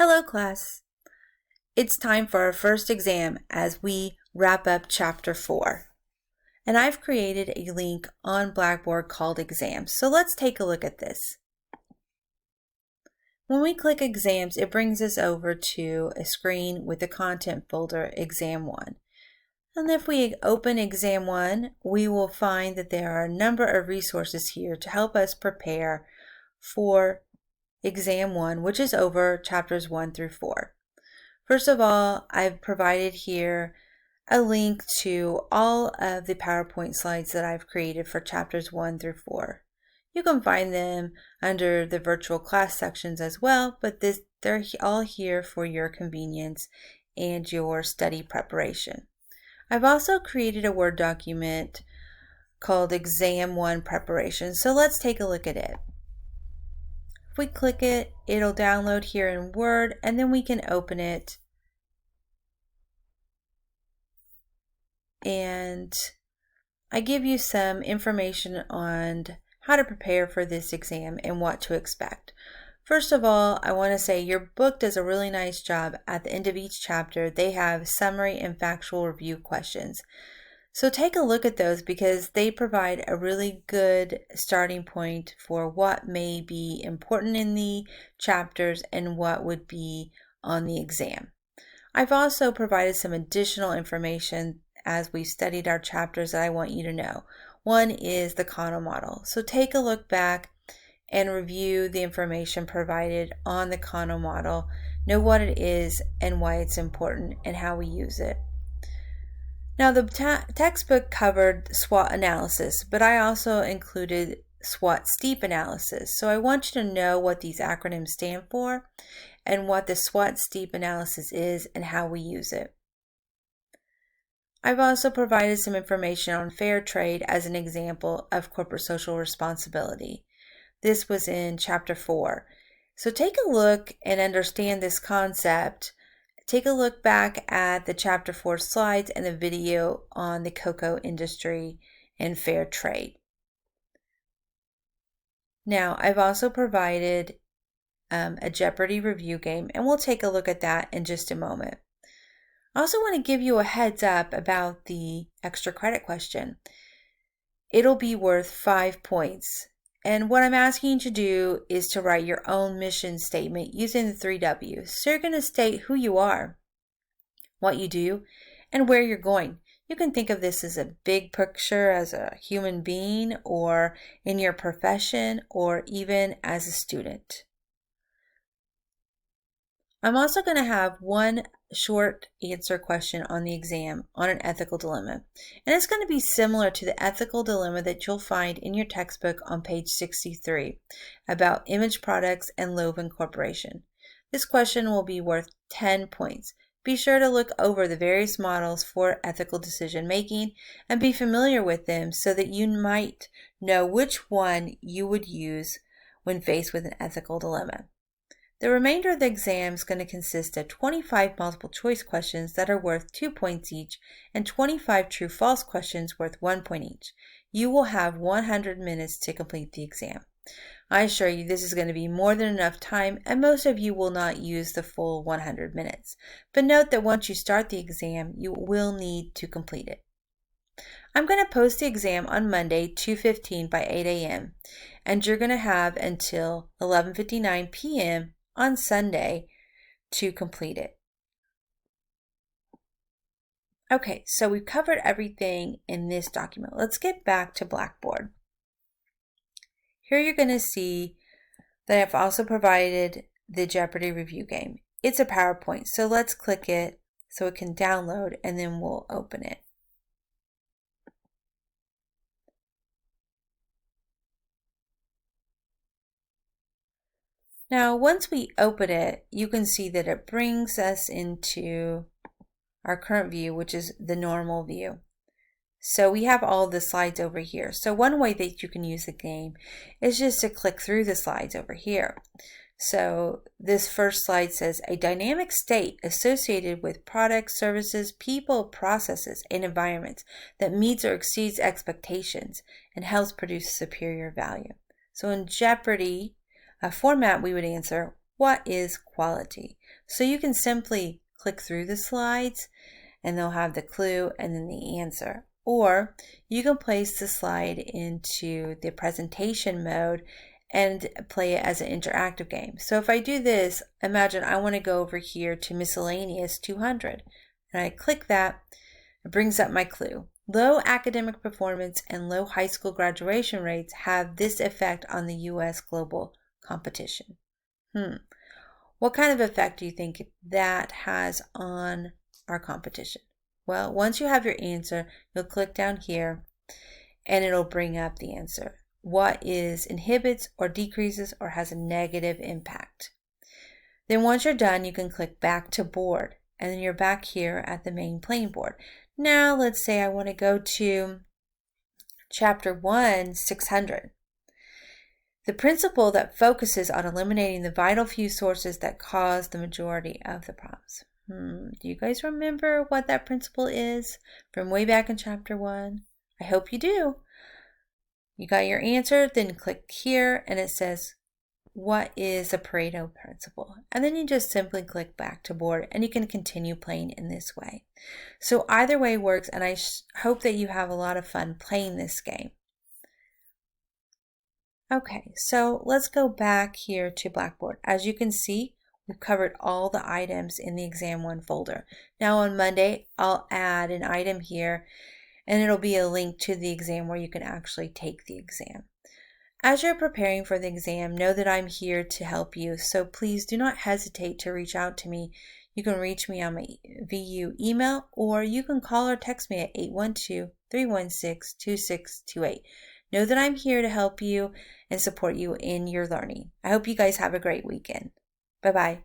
Hello, class. It's time for our first exam as we wrap up Chapter 4. And I've created a link on Blackboard called Exams. So let's take a look at this. When we click Exams, it brings us over to a screen with the content folder Exam1. And if we open Exam1, we will find that there are a number of resources here to help us prepare for Exam 1, which is over chapters 1 through 4. First of all, I've provided here a link to all of the PowerPoint slides that I've created for chapters 1 through 4. You can find them under the virtual class sections as well, but they're all here for your convenience and your study preparation. I've also created a Word document called Exam 1 Preparation, so let's take a look at it. If we click it, it'll download here in Word, and then we can open it. And I give you some information on how to prepare for this exam and what to expect. First of all, I want to say your book does a really nice job. At the end of each chapter, they have summary and factual review questions. So take a look at those because they provide a really good starting point for what may be important in the chapters and what would be on the exam. I've also provided some additional information as we've studied our chapters that I want you to know. One is the Kano model. So take a look back and review the information provided on the Kano model. Know what it is and why it's important and how we use it. Now the textbook covered SWOT analysis, but I also included SWOT STEEP analysis. So I want you to know what these acronyms stand for and what the SWOT STEEP analysis is and how we use it. I've also provided some information on fair trade as an example of corporate social responsibility. This was in Chapter 4. So take a look and understand this concept. Take a look back at the Chapter 4 slides and the video on the cocoa industry and fair trade. Now, I've also provided a Jeopardy review game, and we'll take a look at that in just a moment. I also want to give you a heads up about the extra credit question. It'll be worth 5 points. And what I'm asking you to do is to write your own mission statement using the 3 W's. So you're going to state who you are, what you do, and where you're going. You can think of this as a big picture as a human being or in your profession or even as a student. I'm also going to have one short answer question on the exam on an ethical dilemma. And it's going to be similar to the ethical dilemma that you'll find in your textbook on page 63 about image products and Loew Incorporation. This question will be worth 10 points. Be sure to look over the various models for ethical decision making and be familiar with them so that you might know which one you would use when faced with an ethical dilemma. The remainder of the exam is going to consist of 25 multiple choice questions that are worth 2 points each and 25 true-false questions worth 1 point each. You will have 100 minutes to complete the exam. I assure you this is going to be more than enough time and most of you will not use the full 100 minutes. But note that once you start the exam, you will need to complete it. I'm going to post the exam on Monday, 2:15 by 8 a.m. and you're going to have until 11:59 p.m. on Sunday to complete it. Okay, so we've covered everything in this document. Let's get back to Blackboard. Here you're going to see that I've also provided the Jeopardy review game. It's a PowerPoint, so let's click it so it can download and then we'll open it. Now, once we open it, you can see that it brings us into our current view, which is the normal view. So we have all the slides over here. So one way that you can use the game is just to click through the slides over here. So this first slide says a dynamic state associated with products, services, people, processes, and environments that meets or exceeds expectations and helps produce superior value. So in Jeopardy, a format we would answer, What is quality? So you can simply click through the slides and they'll have the clue and then the answer. Or you can place the slide into the presentation mode and play it as an interactive game. So if I do this, imagine I want to go over here to miscellaneous 200 and I click that, it brings up my clue. Low academic performance and low high school graduation rates have this effect on the U.S. global competition. What kind of effect do you think that has on our competition? Well, once you have your answer, you'll click down here and it'll bring up the answer. What inhibits or decreases or has a negative impact? Then once you're done, you can click back to board and then you're back here at the main playing board. Now let's say I want to go to chapter 1, 600. The principle that focuses on eliminating the vital few sources that cause the majority of the problems. Do you guys remember what that principle is from way back in chapter 1? I hope you do. You got your answer, then click here and it says, what is the Pareto principle? And then you just simply click back to board and you can continue playing in this way. So either way works, and I hope that you have a lot of fun playing this game. Okay, so let's go back here to Blackboard. As you can see, we've covered all the items in the Exam1 folder. Now on Monday, I'll add an item here and it'll be a link to the exam where you can actually take the exam. As you're preparing for the exam, know that I'm here to help you, so please do not hesitate to reach out to me. You can reach me on my VU email, or you can call or text me at 812-316-2628. Know that I'm here to help you and support you in your learning. I hope you guys have a great weekend. Bye-bye.